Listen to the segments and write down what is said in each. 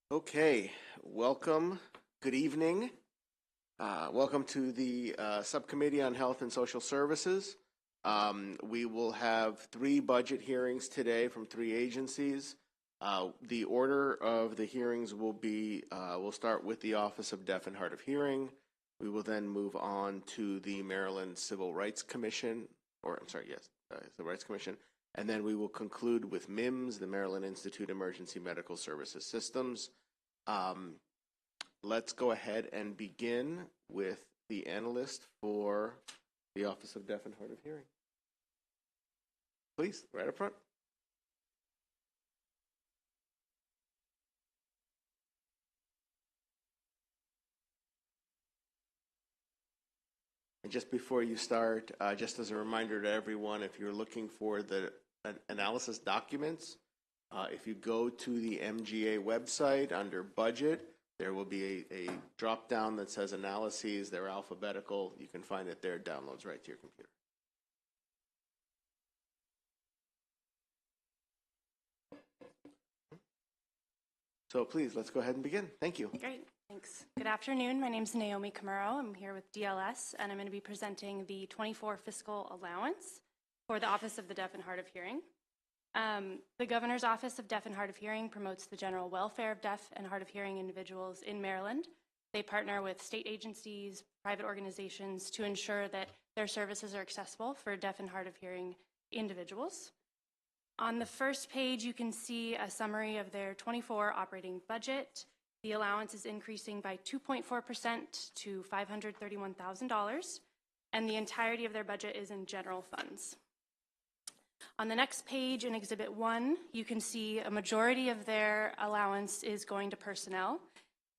Okay, welcome. Good evening. Welcome to the Subcommittee on Health and Social Services. We will have 3 budget hearings today from 3 agencies. The order of the hearings will be, we'll start with the Office of Deaf and Hard of Hearing. We will then move on to the Maryland Civil Rights Commission, Civil Rights Commission. And then we will conclude with MIMS, the Maryland Institute Emergency Medical Services Systems. Let's go ahead and begin with the analyst for the Office of Deaf and Hard of Hearing. Please, right up front. And just before you start, just as a reminder to everyone, if you're looking for the analysis documents, if you go to the MGA website under budget, there will be a drop down that says analyses. They're alphabetical. You can find it there, downloads right to your computer. So please, let's go ahead and begin. Thank you. Great. Thanks. Good afternoon. My name is Naomi Camaro. I'm here with DLS, and I'm going to be presenting the 24 fiscal allowance for the Office of the Deaf and Hard of Hearing. The Governor's Office of Deaf and Hard of Hearing promotes the general welfare of deaf and hard of hearing individuals in Maryland. They partner with state agencies, private organizations to ensure that their services are accessible for deaf and hard of hearing individuals. On the first page, you can see a summary of their 24 operating budget. The allowance is increasing by 2.4% to $531,000, and the entirety of their budget is in general funds. On the next page in Exhibit 1, you can see a majority of their allowance is going to personnel,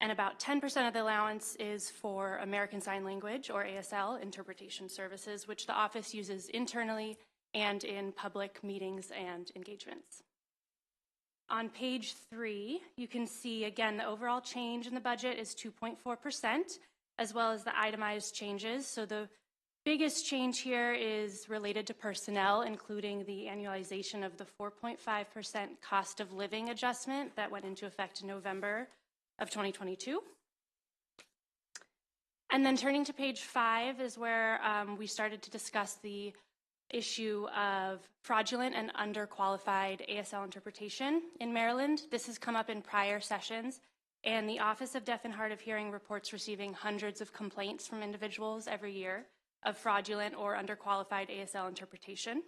and about 10% of the allowance is for American Sign Language, or ASL, interpretation services, which the office uses internally and in public meetings and engagements. On page 3, you can see, again, the overall change in the budget is 2.4%, as well as the itemized changes. So the biggest change here is related to personnel, including the annualization of the 4.5% cost of living adjustment that went into effect in November of 2022. And then turning to page 5 is where we started to discuss the issue of fraudulent and underqualified ASL interpretation in Maryland. This has come up in prior sessions, and the Office of Deaf and Hard of Hearing reports receiving hundreds of complaints from individuals every year of fraudulent or underqualified ASL interpretation.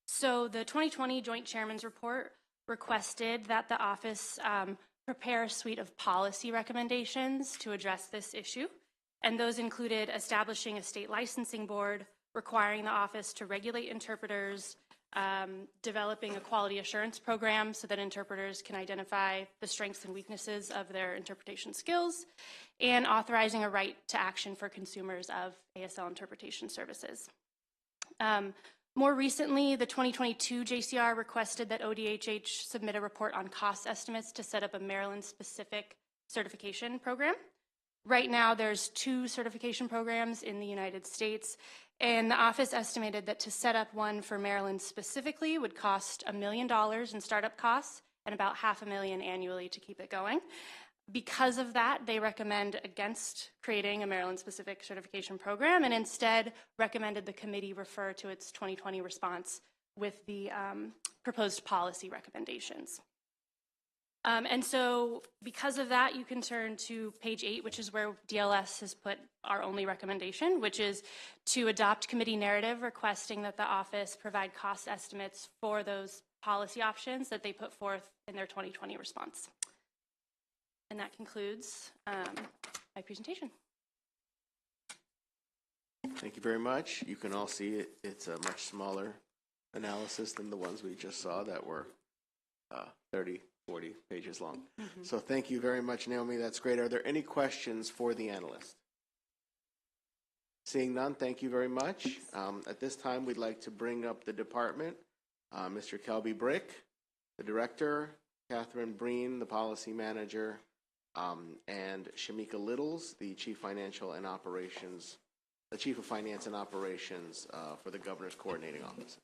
So the 2020 Joint Chairman's Report requested that the office prepare a suite of policy recommendations to address this issue, and those included establishing a state licensing board, requiring the office to regulate interpreters, developing a quality assurance program so that interpreters can identify the strengths and weaknesses of their interpretation skills, and authorizing a right to action for consumers of ASL interpretation services. More recently, the 2022 JCR requested that ODHH submit a report on cost estimates to set up a Maryland-specific certification program. Right now, there's 2 certification programs in the United States, and the office estimated that to set up one for Maryland specifically would cost $1 million in startup costs and about $500,000 annually to keep it going. Because of that, they recommend against creating a Maryland-specific certification program and instead recommended the committee refer to its 2020 response with the proposed policy recommendations. And so because of that, you can turn to page 8, which is where DLS has put our only recommendation, which is to adopt committee narrative requesting that the office provide cost estimates for those policy options that they put forth in their 2020 response. And that concludes my presentation. Thank you very much. You can all see it. It's a much smaller analysis than the ones we just saw that were 30, 40 pages long. Mm-hmm. So thank you very much, Naomi. That's great. Are there any questions for the analyst? Seeing none, thank you very much. At this time, we'd like to bring up the department. Mr. Kelby Brick, the director, Catherine Breen, the policy manager, and Shamika Littles, the chief of finance and operations for the governor's coordinating office.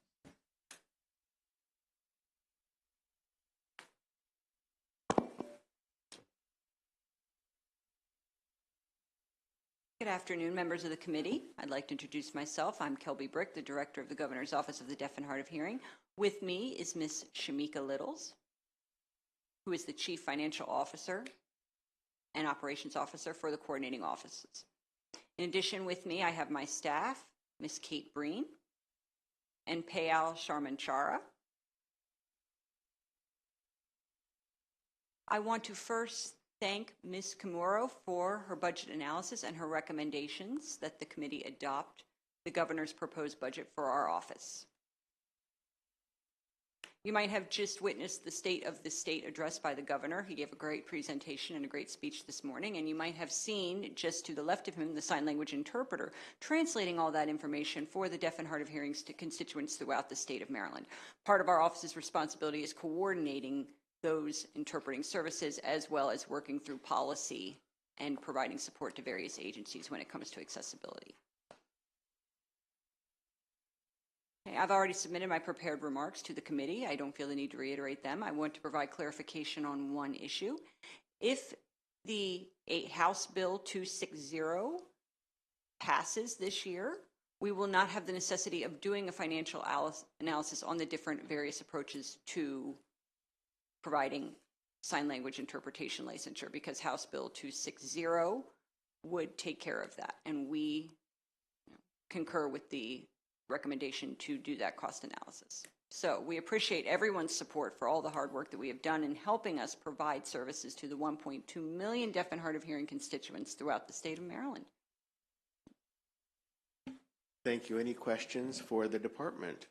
Good afternoon, members of the committee. I'd like to introduce myself. I'm Kelby Brick, the Director of the Governor's Office of the Deaf and Hard of Hearing. With me is Ms. Shamika Littles, who is the Chief Financial Officer and Operations Officer for the coordinating offices. In addition, with me, I have my staff, Ms. Kate Breen and Payal Sharmanchara. I want to first thank Ms. Kimuro for her budget analysis and her recommendations that the committee adopt the governor's proposed budget for our office. You might have just witnessed the state of the state addressed by the governor. He gave a great presentation and a great speech this morning, and you might have seen just to the left of him the sign language interpreter translating all that information for the deaf and hard of hearing constituents throughout the state of Maryland. Part of our office's responsibility is coordinating those interpreting services as well as working through policy and providing support to various agencies when it comes to accessibility. Okay, I've already submitted my prepared remarks to the committee. I don't feel the need to reiterate them. I want to provide clarification on one issue. If the House Bill 260 passes this year, we will not have the necessity of doing a financial analysis on the different various approaches to providing sign language interpretation licensure, because House Bill 260 would take care of that. And we concur with the recommendation to do that cost analysis. So we appreciate everyone's support for all the hard work that we have done in helping us provide services to the 1.2 million deaf and hard of hearing constituents throughout the state of Maryland. Thank you. Any questions for the department?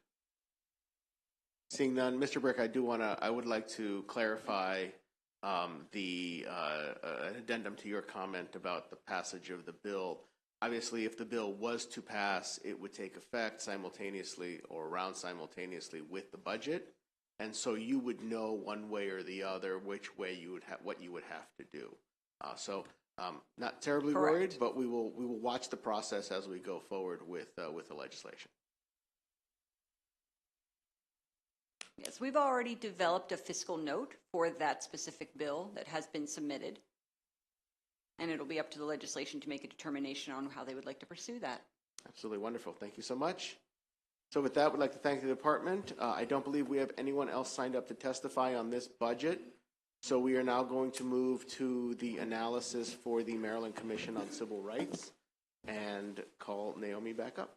Seeing none, Mr. Brick, I would like to clarify the addendum to your comment about the passage of the bill. Obviously, if the bill was to pass, it would take effect simultaneously or around simultaneously with the budget, and so you would know one way or the other which way you would have what you would have to do. Not terribly Correct. worried, but we will watch the process as we go forward with the legislation. Yes, we've already developed a fiscal note for that specific bill that has been submitted, and it'll be up to the legislation to make a determination on how they would like to pursue that. Absolutely wonderful. Thank you so much. So with that, we'd like to thank the department. I don't believe we have anyone else signed up to testify on this budget, so we are now going to move to the analysis for the Maryland Commission on Civil Rights and call Naomi back up.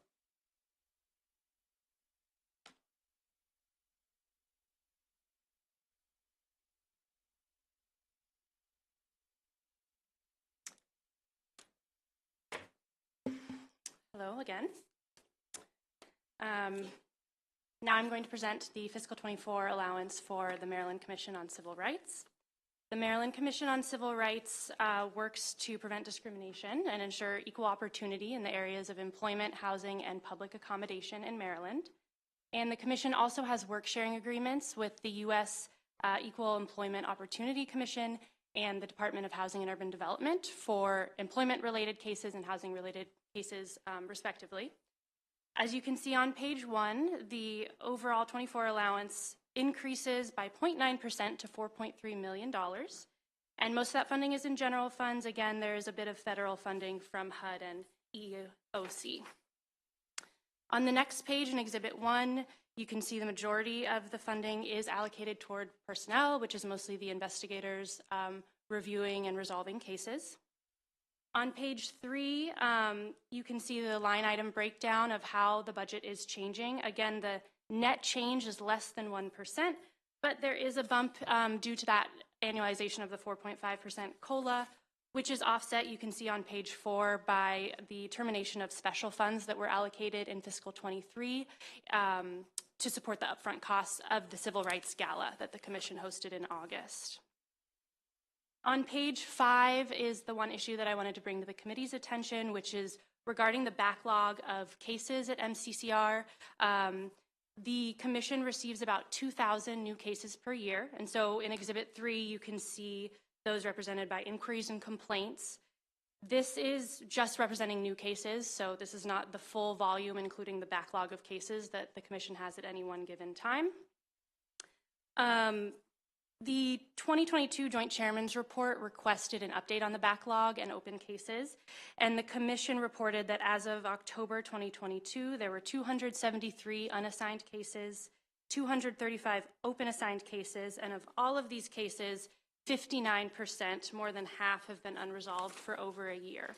Hello again. Now I'm going to present the fiscal 24 allowance for the Maryland Commission on Civil Rights. The Maryland Commission on Civil Rights works to prevent discrimination and ensure equal opportunity in the areas of employment, housing, and public accommodation in Maryland. And the Commission also has work-sharing agreements with the U.S. Equal Employment Opportunity Commission and the Department of Housing and Urban Development for employment-related cases and housing-related cases, respectively. As you can see on page 1, the overall 24 allowance increases by 0.9% to $4.3 million. And most of that funding is in general funds. Again, there is a bit of federal funding from HUD and EOC. On the next page in Exhibit 1, you can see the majority of the funding is allocated toward personnel, which is mostly the investigators reviewing and resolving cases. On page 3, you can see the line item breakdown of how the budget is changing. Again, the net change is less than 1%, but there is a bump due to that annualization of the 4.5% COLA, which is offset, you can see on page 4, by the termination of special funds that were allocated in fiscal 23 to support the upfront costs of the Civil Rights Gala that the Commission hosted in August. On page 5 is the one issue that I wanted to bring to the committee's attention, which is regarding the backlog of cases at MCCR. The Commission receives about 2,000 new cases per year, and so in Exhibit 3 you can see those represented by inquiries and complaints. This is just representing new cases, so this is not the full volume, including the backlog of cases that the Commission has at any one given time. The 2022 Joint Chairman's Report requested an update on the backlog and open cases, and the Commission reported that as of October 2022, there were 273 unassigned cases, 235 open assigned cases, and of all of these cases, 59%, more than half, have been unresolved for over a year.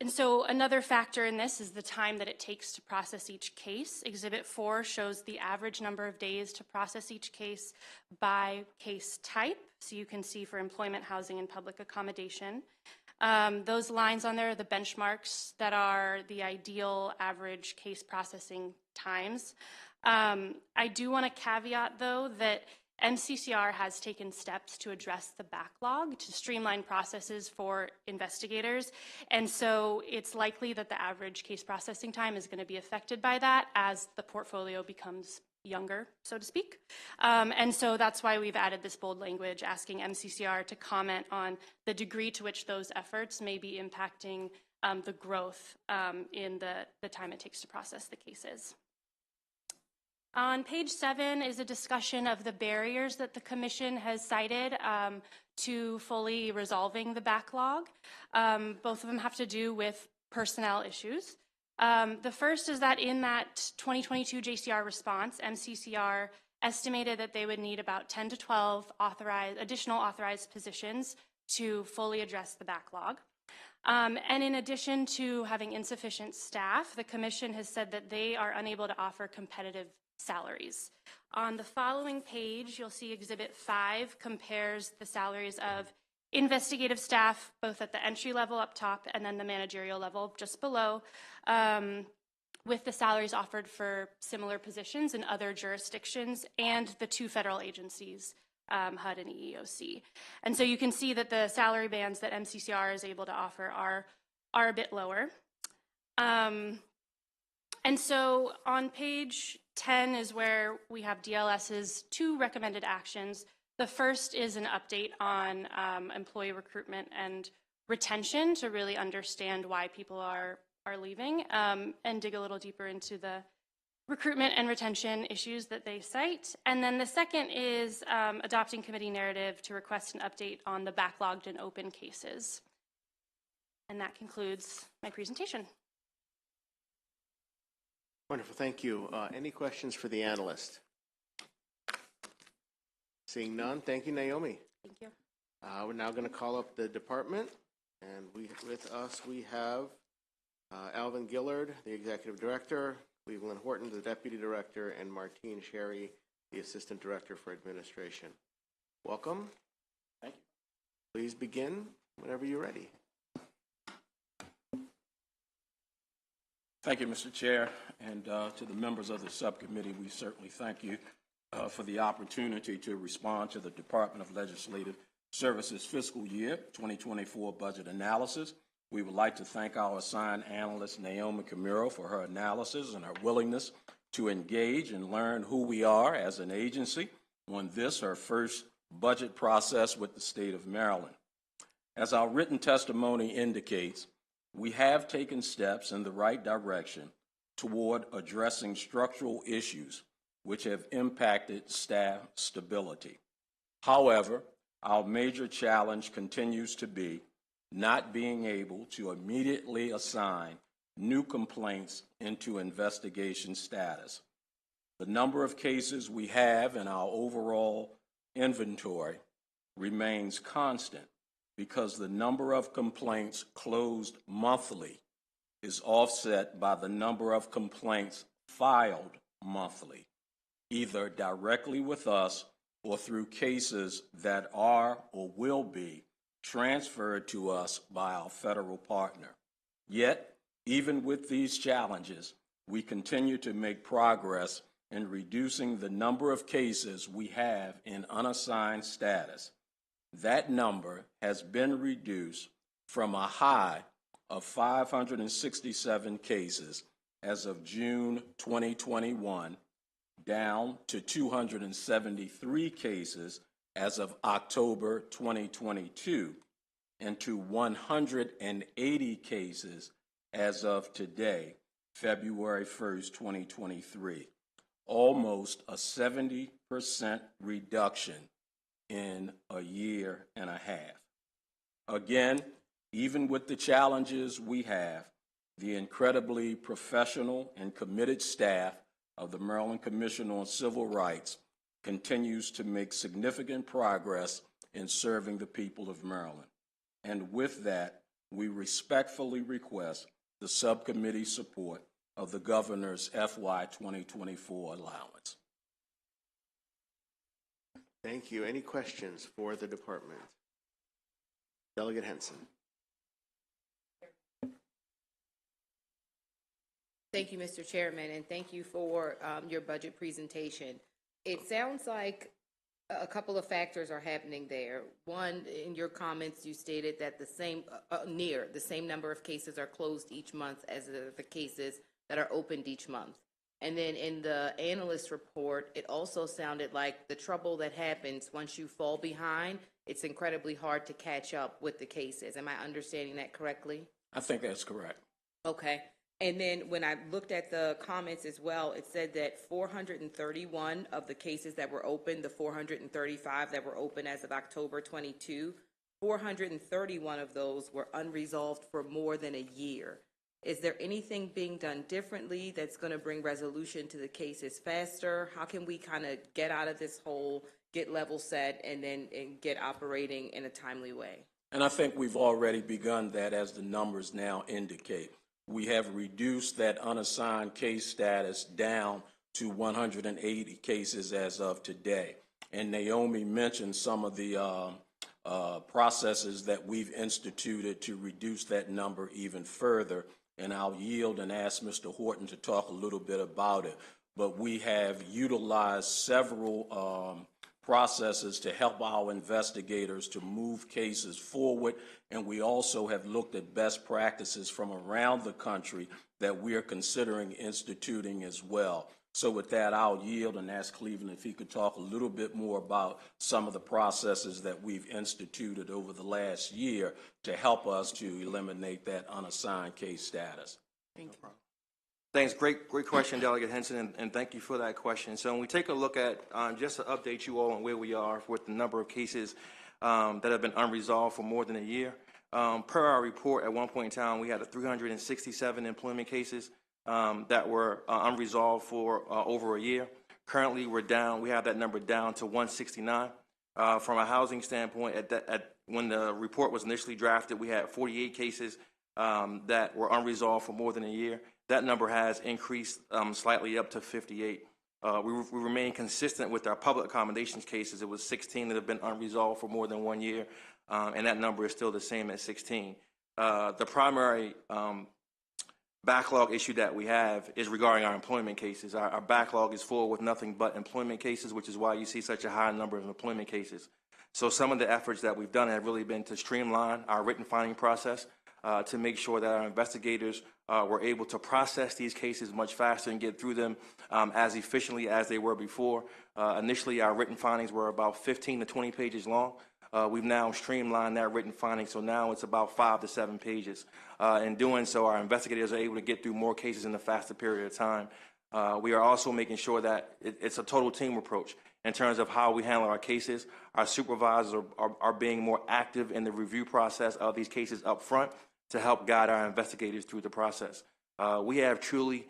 And so another factor in this is the time that it takes to process each case. Exhibit 4 shows the average number of days to process each case by case type. So you can see for employment, housing, and public accommodation. Those lines on there are the benchmarks that are the ideal average case processing times. I do want to caveat, though, that MCCR has taken steps to address the backlog to streamline processes for investigators, and so it's likely that the average case processing time is going to be affected by that as the portfolio becomes younger, so to speak. And so that's why we've added this bold language asking MCCR to comment on the degree to which those efforts may be impacting the growth in the time it takes to process the cases. On page 7 is a discussion of the barriers that the Commission has cited to fully resolving the backlog. Both of them have to do with personnel issues. The first is that in that 2022 JCR response, MCCR estimated that they would need about 10 to 12 additional authorized positions to fully address the backlog. And in addition to having insufficient staff, the Commission has said that they are unable to offer competitive salaries. On the following page, you'll see Exhibit 5 compares the salaries of investigative staff, both at the entry level up top and then the managerial level just below, with the salaries offered for similar positions in other jurisdictions and the 2 federal agencies, HUD and EEOC. And so you can see that the salary bands that MCCR is able to offer are a bit lower. And so on page 10 is where we have DLS's 2 recommended actions. The first is an update on employee recruitment and retention to really understand why people are leaving and dig a little deeper into the recruitment and retention issues that they cite. And then the second is adopting committee narrative to request an update on the backlogged and open cases. And that concludes my presentation. Wonderful, thank you. Any questions for the analyst? Seeing none, thank you, Naomi. Thank you. We're now going to call up the department, and with us we have Alvin Gillard, the Executive Director, Cleveland Horton, the Deputy Director, and Martine Sherry, the Assistant Director for Administration. Welcome. Thank you. Please begin whenever you're ready. Thank you, Mr. Chair, and to the members of the subcommittee, we certainly thank you for the opportunity to respond to the Department of Legislative Services fiscal year 2024 budget analysis. We would like to thank our assigned analyst, Naomi Camero, for her analysis and her willingness to engage and learn who we are as an agency on this, her first budget process with the state of Maryland. As our written testimony indicates, we have taken steps in the right direction toward addressing structural issues which have impacted staff stability. However, our major challenge continues to be not being able to immediately assign new complaints into investigation status. The number of cases we have in our overall inventory remains constant, because the number of complaints closed monthly is offset by the number of complaints filed monthly, either directly with us or through cases that are or will be transferred to us by our federal partner. Yet, even with these challenges, we continue to make progress in reducing the number of cases we have in unassigned status. That number has been reduced from a high of 567 cases as of June 2021 down to 273 cases as of October 2022 and to 180 cases as of today, February 1st, 2023. almost a 70% reduction in a year and a half. Again, even with the challenges we have, the incredibly professional and committed staff of the Maryland Commission on Civil Rights continues to make significant progress in serving the people of Maryland. And with that, we respectfully request the subcommittee support of the governor's FY 2024 allowance. Thank you. Any questions for the department? Delegate Henson. Thank you, Mr. Chairman, and thank you for your budget presentation. It sounds like a couple of factors are happening there. One, in your comments, you stated that the same number of cases are closed each month as the cases that are opened each month. And then in the analyst report, it also sounded like the trouble that happens once you fall behind, it's incredibly hard to catch up with the cases. Am I understanding that correctly? I think that's correct. Okay. And then when I looked at the comments as well, it said that 431 of the cases that were open, the 435 that were open as of October 22, 431 of those were unresolved for more than a year. Is there anything being done differently that's going to bring resolution to the cases faster? How can we kind of get out of this hole, get level set, and get operating in a timely way? And I think we've already begun that, as the numbers now indicate. We have reduced that unassigned case status down to 180 cases as of today. And Naomi mentioned some of the processes that we've instituted to reduce that number even further. And I'll yield and ask Mr. Horton to talk a little bit about it. But we have utilized several processes to help our investigators to move cases forward, and we also have looked at best practices from around the country that we are considering instituting as well. So with that, I'll yield and ask Cleveland if he could talk a little bit more about some of the processes that we've instituted over the last year to help us to eliminate that unassigned case status. Thank you. Thanks. Great question, Delegate Henson, and thank you for that question. So when we take a look at, just to update you all on where we are with the number of cases that have been unresolved for more than a year, per our report, at one point in time, we had 367 employment cases that were unresolved for over a year. Currently, we have that number down to 169. From a housing standpoint, when the report was initially drafted, we had 48 cases that were unresolved for more than a year. That number has increased slightly up to 58. We remain consistent with our public accommodations cases. It was 16 that have been unresolved for more than 1 year, and that number is still the same at 16. The primary backlog issue that we have is regarding our employment cases. Our backlog is full with nothing but employment cases, which is why you see such a high number of employment cases. So some of the efforts that we've done have really been to streamline our written finding process, to make sure that our investigators were able to process these cases much faster and get through them as efficiently as they were before. Initially, our written findings were about 15 to 20 pages long. We've now streamlined that written finding, so now it's about 5 to 7 pages. In doing so, our investigators are able to get through more cases in a faster period of time. We are also making sure that it's a total team approach in terms of how we handle our cases. Our supervisors are being more active in the review process of these cases up front to help guide our investigators through the process. We have truly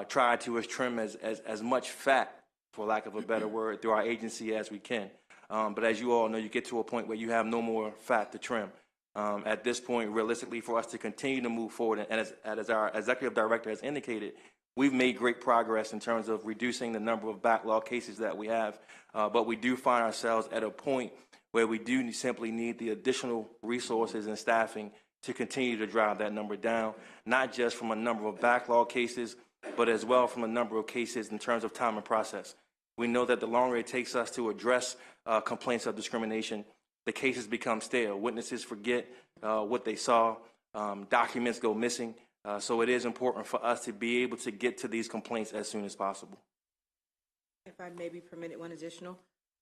tried to trim as much fat, for lack of a better word, through our agency as we can. But as you all know, you get to a point where you have no more fat to trim. At this point, realistically, for us to continue to move forward, and as our executive director has indicated, we've made great progress in terms of reducing the number of backlog cases that we have. But we do find ourselves at a point where we do simply need the additional resources and staffing to continue to drive that number down, not just from a number of backlog cases, but as well from a number of cases in terms of time and process. We know that the longer it takes us to address complaints of discrimination, the cases become stale. Witnesses forget what they saw. Documents go missing. So it is important for us to be able to get to these complaints as soon as possible. If I may be permitted one additional.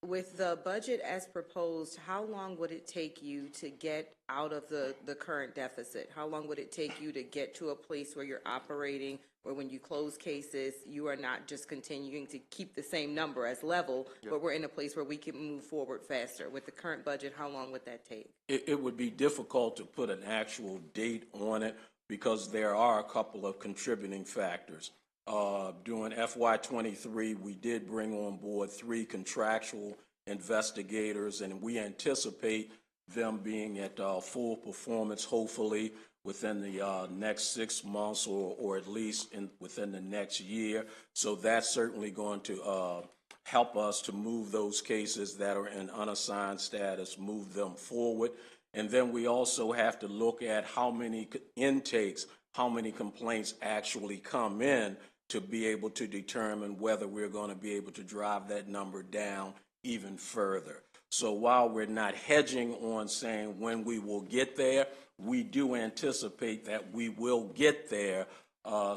With the budget as proposed, how long would it take you to get out of the current deficit? How long would it take you to get to a place where you're operating where when you close cases, you are not just continuing to keep the same number as level, but we're in a place where we can move forward faster. With the current budget, how long would that take? It would be difficult to put an actual date on it because there are a couple of contributing factors. During FY23, we did bring on board 3 contractual investigators, and we anticipate them being at full performance, hopefully within the next 6 months or at least within the next year. So that's certainly going to help us to move those cases that are in unassigned status, move them forward. And then we also have to look at how many intakes, how many complaints actually come in to be able to determine whether we're going to be able to drive that number down even further. So while we're not hedging on saying when we will get there, we do anticipate that we will get there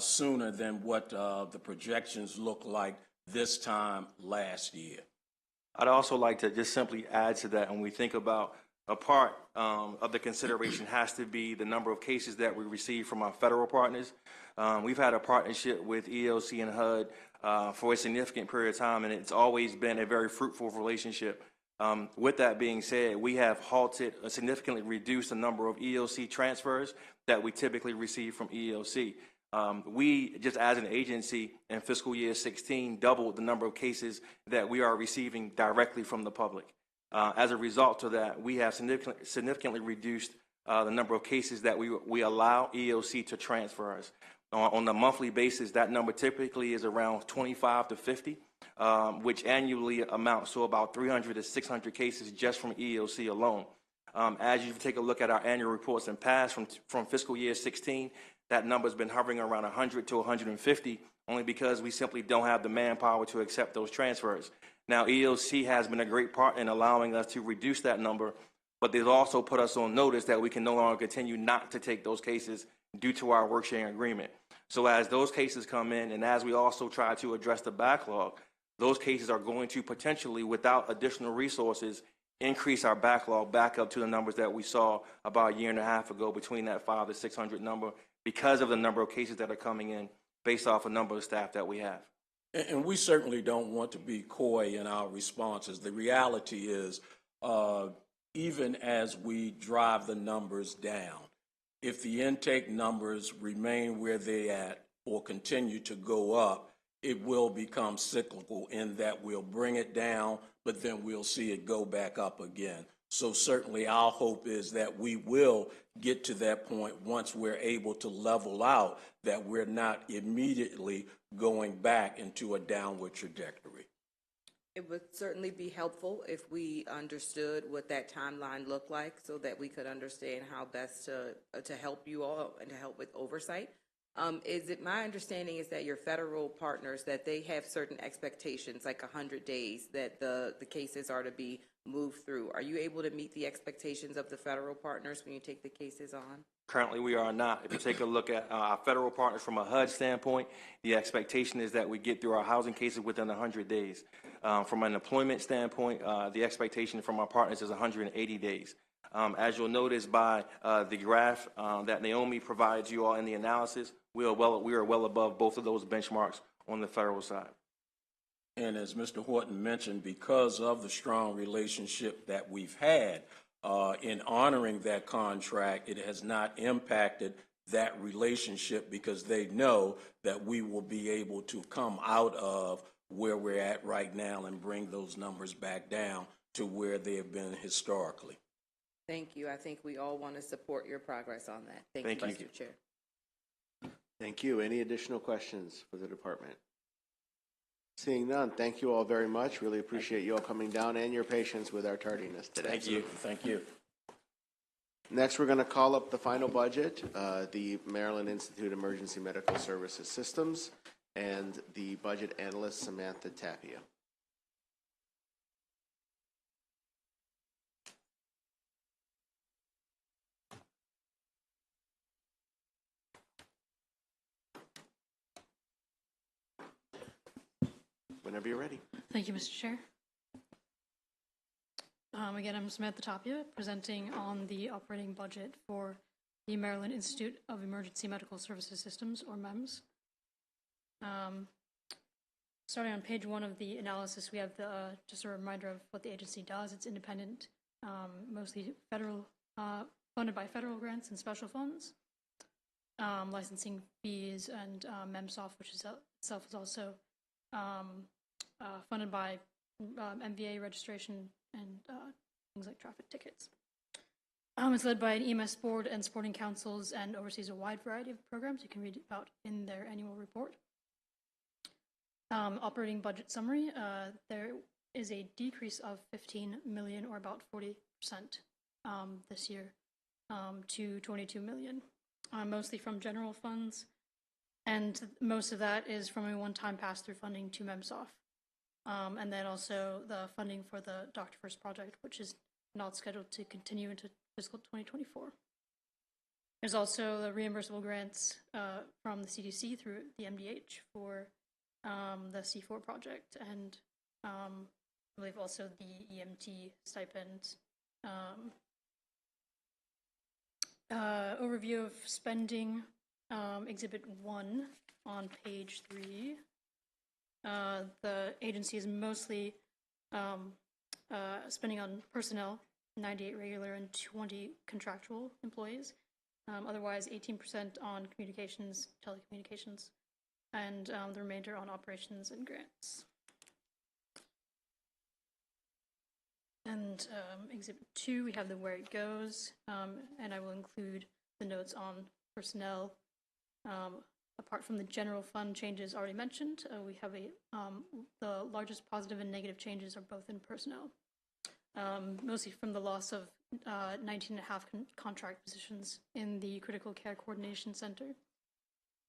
sooner than what the projections look like this time last year. I'd also like to just simply add to that, when we think about a part of the consideration has to be the number of cases that we receive from our federal partners. We've had a partnership with EOC and HUD for a significant period of time, and it's always been a very fruitful relationship. With that being said, we have halted, significantly reduced the number of EOC transfers that we typically receive from EOC. We, just as an agency in fiscal year 16, doubled the number of cases that we are receiving directly from the public. As a result of that, we have significantly reduced the number of cases that we allow EOC to transfer us. On a monthly basis, that number typically is around 25 to 50, which annually amounts to about 300 to 600 cases just from EOC alone. As you take a look at our annual reports in past from fiscal year 16, that number has been hovering around 100 to 150, only because we simply don't have the manpower to accept those transfers. Now, EOC has been a great partner in allowing us to reduce that number, but they've also put us on notice that we can no longer continue not to take those cases due to our work sharing agreement. So as those cases come in, and as we also try to address the backlog, those cases are going to potentially, without additional resources, increase our backlog back up to the numbers that we saw about a year and a half ago, between that 500 to 600 number, because of the number of cases that are coming in based off a number of staff that we have. And we certainly don't want to be coy in our responses. The reality is, even as we drive the numbers down, if the intake numbers remain where they at or continue to go up, it will become cyclical in that we'll bring it down, but then we'll see it go back up again. So certainly our hope is that we will get to that point once we're able to level out, that we're not immediately going back into a downward trajectory. It would certainly be helpful if we understood what that timeline looked like, so that we could understand how best to help you all and to help with oversight. Is it my understanding is that your federal partners, that they have certain expectations, like 100 days, that the cases are to be moved through? Are you able to meet the expectations of the federal partners when you take the cases on? Currently, we are not. If you take a look at our federal partners from a HUD standpoint, the expectation is that we get through our housing cases within 100 days. From an employment standpoint, the expectation from our partners is 180 days. As you'll notice by the graph that Naomi provides you all in the analysis, we are well above both of those benchmarks on the federal side. And as Mr. Horton mentioned, because of the strong relationship that we've had in honoring that contract, it has not impacted that relationship, because they know that we will be able to come out of where we're at right now and bring those numbers back down to where they have been historically. Thank you. I think we all want to support your progress on that. Thank you, Mr. Chair. Thank you. Any additional questions for the department? Seeing none, thank you all very much. Really appreciate you all coming down and your patience with our tardiness today. Thank you. Thank you. Next, we're going to call up the final budget, the Maryland Institute of Emergency Medical Services Systems, and the budget analyst, Samantha Tapia. Whenever you're ready. Thank you, Mr. Chair. Again, I'm Samantha Tapia, presenting on the operating budget for the Maryland Institute of Emergency Medical Services Systems, or MEMS. Starting on page 1 of the analysis, we have just a reminder of what the agency does. It's independent, mostly federal, funded by federal grants and special funds. Licensing fees and MEMSOF, which itself is also funded by MVA registration and things like traffic tickets. It's led by an EMS board and supporting councils and oversees a wide variety of programs you can read about in their annual report. Operating budget summary, there is a decrease of 15 million, or about 40% this year, to 22 million, mostly from general funds, and most of that is from a one-time pass-through funding to MEMSOF. And then also the funding for the Dr. First project, which is not scheduled to continue into fiscal 2024. There's also the reimbursable grants from the CDC through the MDH for the C4 project, and I believe also the EMT stipend. Overview of spending, Exhibit 1 on page 3. The agency is mostly spending on personnel, 98 regular and 20 contractual employees. Otherwise, 18% on communications, telecommunications, and the remainder on operations and grants. And Exhibit 2, we have the where it goes, and I will include the notes on personnel. Apart from the general fund changes already mentioned, we have the largest positive and negative changes are both in personnel, mostly from the loss of 19.5 contract positions in the Critical Care Coordination Center.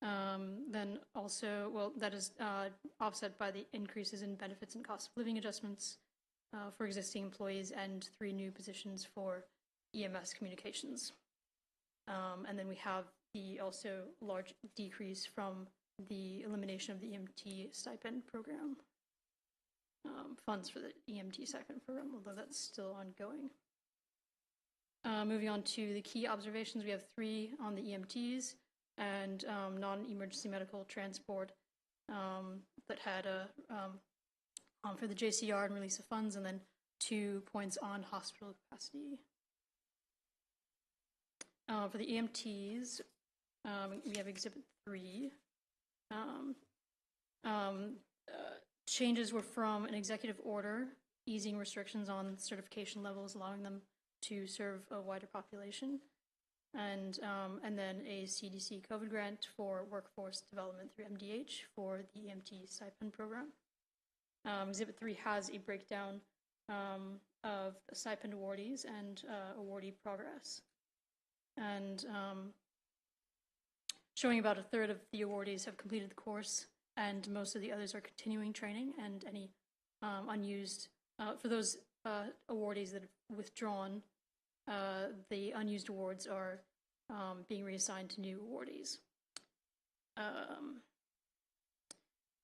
Then also, well, that is offset by the increases in benefits and cost of living adjustments for existing employees and 3 new positions for EMS communications. And then we have the also large decrease from the elimination of the EMT stipend program, funds for the EMT stipend program, although that's still ongoing. Moving on to the key observations, we have 3 on the EMTs and non-emergency medical transport that had for the JCR and release of funds, and then 2 points on hospital capacity. For the EMTs, we have Exhibit 3. Changes were from an executive order easing restrictions on certification levels, allowing them to serve a wider population, and then a CDC COVID grant for workforce development through MDH for the EMT stipend program. Exhibit 3 has a breakdown of stipend awardees and awardee progress, and showing about a third of the awardees have completed the course, and most of the others are continuing training, and any unused, for those awardees that have withdrawn, the unused awards are being reassigned to new awardees.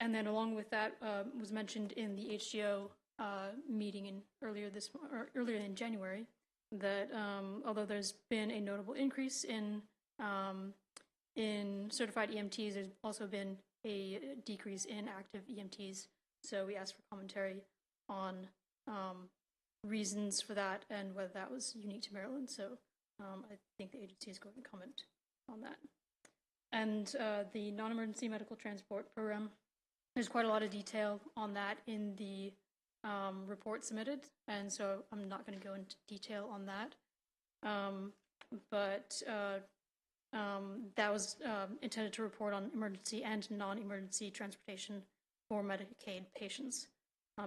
And then along with that was mentioned in the HGO meeting earlier in January that although there's been a notable increase in certified EMTs, there's also been a decrease in active EMTs. So we asked for commentary on reasons for that and whether that was unique to Maryland. So I think the agency is going to comment on that. And the non-emergency medical transport program, there's quite a lot of detail on that in the report submitted, and so I'm not going to go into detail on that. But that was intended to report on emergency and non-emergency transportation for Medicaid patients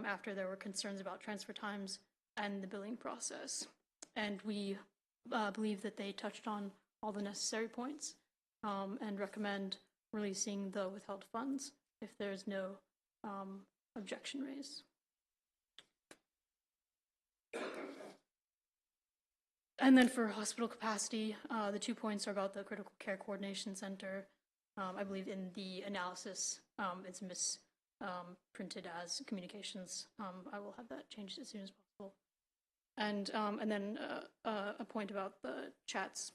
after there were concerns about transfer times and the billing process. And we believe that they touched on all the necessary points and recommend releasing the withheld funds if there's no objection raised. And then for hospital capacity, the 2 points are about the Critical Care Coordination Center. I believe in the analysis, it's misprinted as communications. I will have that changed as soon as possible. And then a point about the CHATS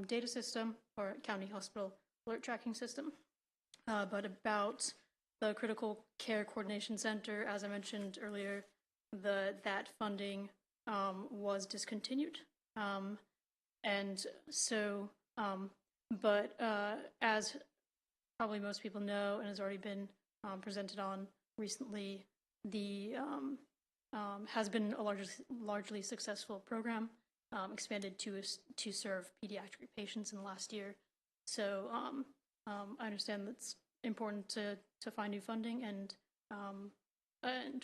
data system, or County Hospital Alert Tracking System. but about the Critical Care Coordination Center, as I mentioned earlier, that funding was discontinued. And so, but as probably most people know and has already been presented on recently, the has been a largely successful program, expanded to serve pediatric patients in the last year. So I understand that's important to find new funding, and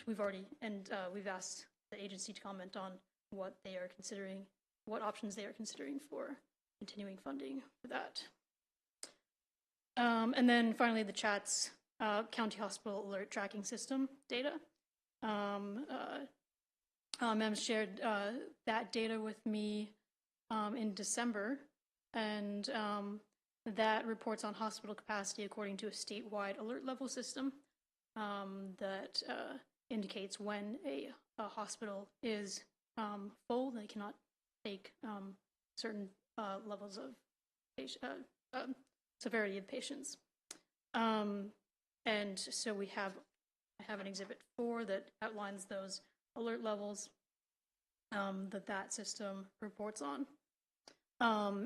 we've asked the agency to comment on what they are considering, what options they are considering for continuing funding for that. And then finally, the CHATS County Hospital Alert Tracking System data. MEMS shared that data with me in December, and that reports on hospital capacity according to a statewide alert level system that indicates when a hospital is full. They cannot take certain levels of severity of patients. And so I have an Exhibit 4 that outlines those alert levels that system reports on.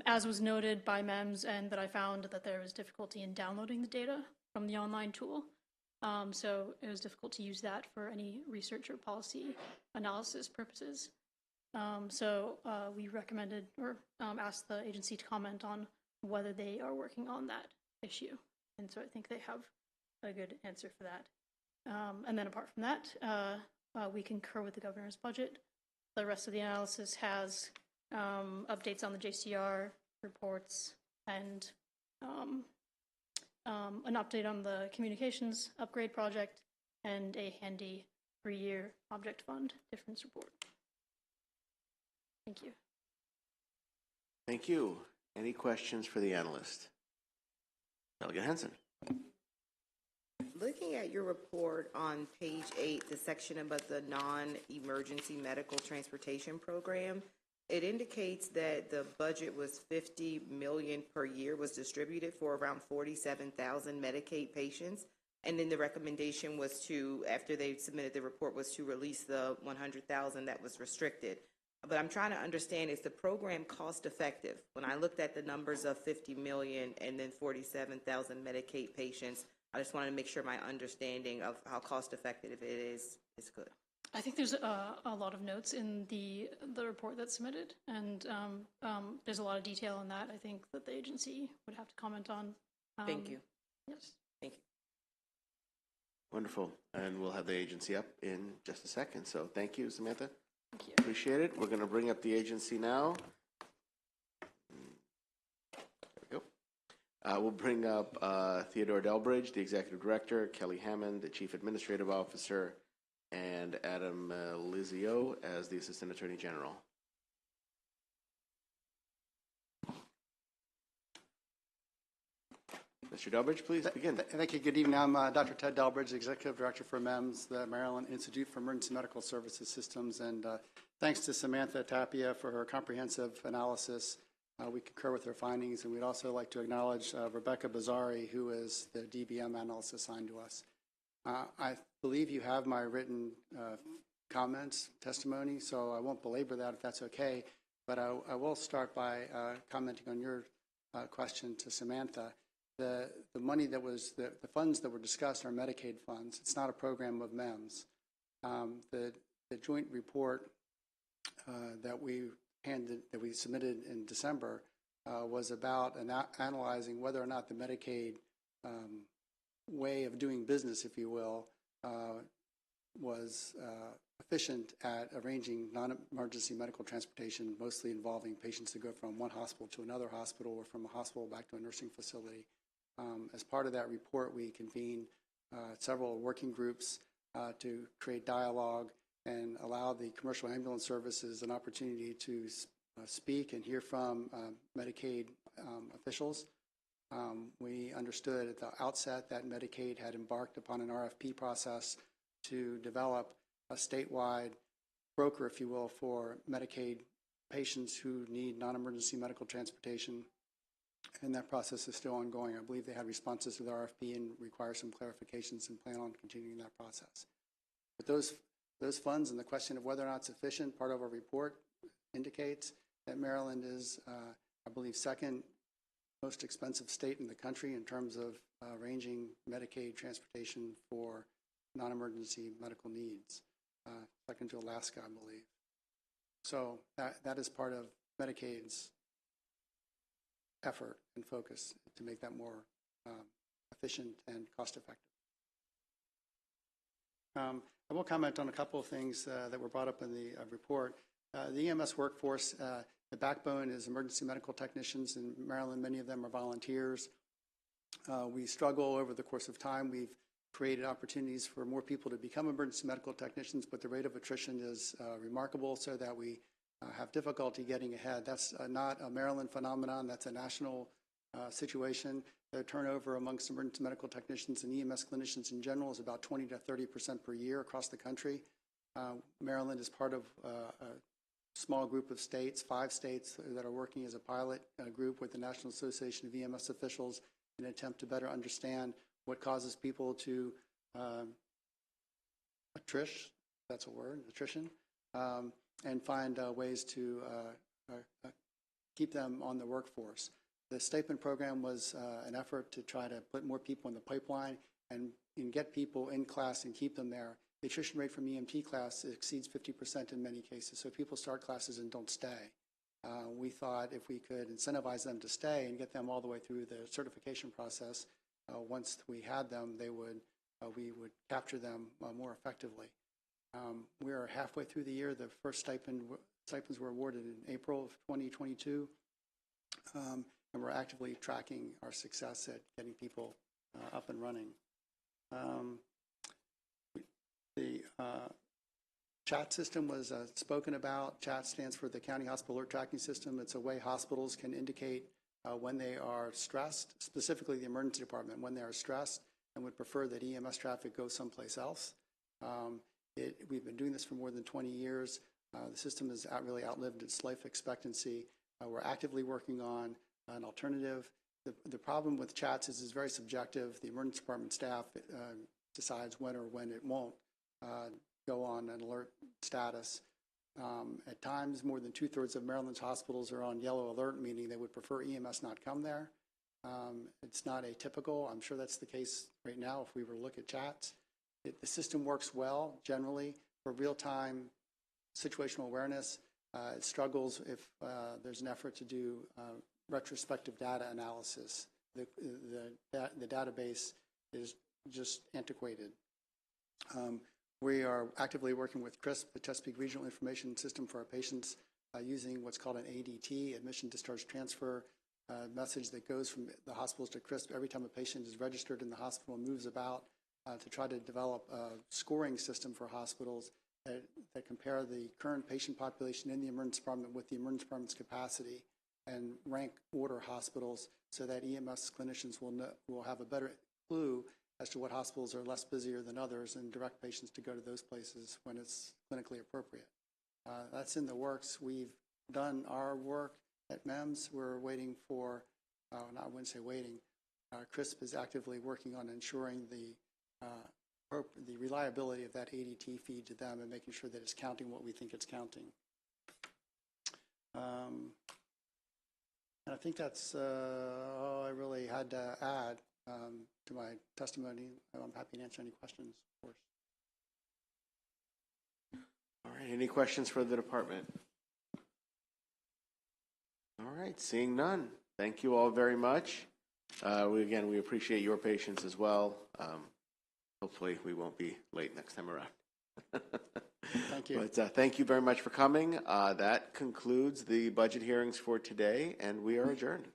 As was noted by MEMS, and that I found that there was difficulty in downloading the data from the online tool. So it was difficult to use that for any research or policy analysis purposes. So we recommended or asked the agency to comment on whether they are working on that issue. And so I think they have a good answer for that. And then apart from that, we concur with the governor's budget. The rest of the analysis has updates on the JCR reports and an update on the communications upgrade project and a handy 3-year object fund difference report. Thank you. Thank you. Any questions for the analyst? Delegate Henson. Looking at your report on page 8, the section about the non-emergency medical transportation program, it indicates that the budget was $50 million per year was distributed for around 47,000 Medicaid patients. And then the recommendation was to, after they submitted the report, was to release the 100,000 that was restricted. But I'm trying to understand, is the program cost effective? When I looked at the numbers of 50 million and then 47,000 Medicaid patients, I just wanted to make sure my understanding of how cost effective it is good. I think there's a lot of notes in the report that's submitted, and there's a lot of detail in that. I think that the agency would have to comment on. Thank you. Yes. Thank you. Wonderful. And we'll have the agency up in just a second. So thank you, Samantha. Thank you. Appreciate it. We're going to bring up the agency now. There we go. We'll bring up Theodore Delbridge, the Executive Director, Kelly Hammond, the Chief Administrative Officer, and Adam Lizio as the Assistant Attorney General. Mr. Delbridge, please begin. Thank you. Good evening. I'm Dr. Ted Delbridge, Executive Director for MEMS, the Maryland Institute for Emergency Medical Services Systems. And thanks to Samantha Tapia for her comprehensive analysis. We concur with her findings. And we'd also like to acknowledge Rebecca Bazzari, who is the DBM analyst assigned to us. I believe you have my written comments, testimony, so I won't belabor that if that's okay. But I will start by commenting on your question to Samantha. The money that was, the funds that were discussed are Medicaid funds. It's not a program of MEMS. The joint report that we submitted in December was about analyzing whether or not the Medicaid way of doing business, if you will, was efficient at arranging non-emergency medical transportation, mostly involving patients who go from one hospital to another hospital or from a hospital back to a nursing facility. As part of that report, we convened several working groups to create dialogue and allow the commercial ambulance services an opportunity to speak and hear from Medicaid officials. We understood at the outset that Medicaid had embarked upon an RFP process to develop a statewide broker, if you will, for Medicaid patients who need non-emergency medical transportation. and that process is still ongoing. I believe they had responses to the RFP and require some clarifications and plan on continuing that process. But those funds and the question of whether or not sufficient, part of our report indicates that Maryland is, I believe, second most expensive state in the country in terms of ranging Medicaid transportation for non-emergency medical needs, second to Alaska, I believe. So that is part of Medicaid's effort and focus to make that more efficient and cost-effective. I will comment on a couple of things that were brought up in the report. The EMS workforce, the backbone is emergency medical technicians. In Maryland, many of them are volunteers. We struggle over the course of time. We've created opportunities for more people to become emergency medical technicians, but the rate of attrition is remarkable, so that we have difficulty getting ahead. That's not a Maryland phenomenon. That's a national situation. The turnover amongst emergency medical technicians and EMS clinicians in general is about 20 to 30% per year across the country. Maryland is part of a small group of states, 5 states that are working as a pilot group with the National Association of EMS Officials in an attempt to better understand what causes people to attrition, and find ways to keep them on the workforce. The stipend program was an effort to try to put more people in the pipeline and get people in class and keep them there. The attrition rate from EMT class exceeds 50% in many cases, so people start classes and don't stay. We thought if we could incentivize them to stay and get them all the way through the certification process, once we had them, we would capture them more effectively. We are halfway through the year. The first stipends were awarded in April of 2022, and we're actively tracking our success at getting people up and running. The CHAT system was spoken about. CHAT stands for the County Hospital Alert Tracking System. It's a way hospitals can indicate when they are stressed, specifically the emergency department, when they are stressed and would prefer that EMS traffic go someplace else. We've been doing this for more than 20 years. The system has really outlived its life expectancy. We're actively working on an alternative. The problem with chats is it's very subjective. The emergency department staff decides when or when it won't go on an alert status. At times, more than 2/3 of Maryland's hospitals are on yellow alert, meaning they would prefer EMS not come there. It's not atypical. I'm sure that's the case right now if we were to look at chats. The system works well generally for real-time situational awareness. It struggles if there's an effort to do retrospective data analysis. The database is just antiquated. We are actively working with CRISP, the Chesapeake Regional Information System for our patients, using what's called an ADT, Admission Discharge Transfer, message that goes from the hospitals to CRISP every time a patient is registered in the hospital and moves about, to try to develop a scoring system for hospitals that compare the current patient population in the emergency department with the emergency department's capacity and rank order hospitals so that EMS clinicians will have a better clue as to what hospitals are less busier than others and direct patients to go to those places when it's clinically appropriate. That's in the works. We've done our work at MEMS. We're waiting for, I wouldn't say waiting, CRISP is actively working on ensuring the reliability of that ADT feed to them and making sure that it's counting what we think it's counting. And I think that's all I really had to add to my testimony. I'm happy to answer any questions, of course. All right, any questions for the department? All right, seeing none. Thank you all very much. We appreciate your patience as well. Hopefully we won't be late next time around. Thank you. But thank you very much for coming. That concludes the budget hearings for today, and we are adjourned.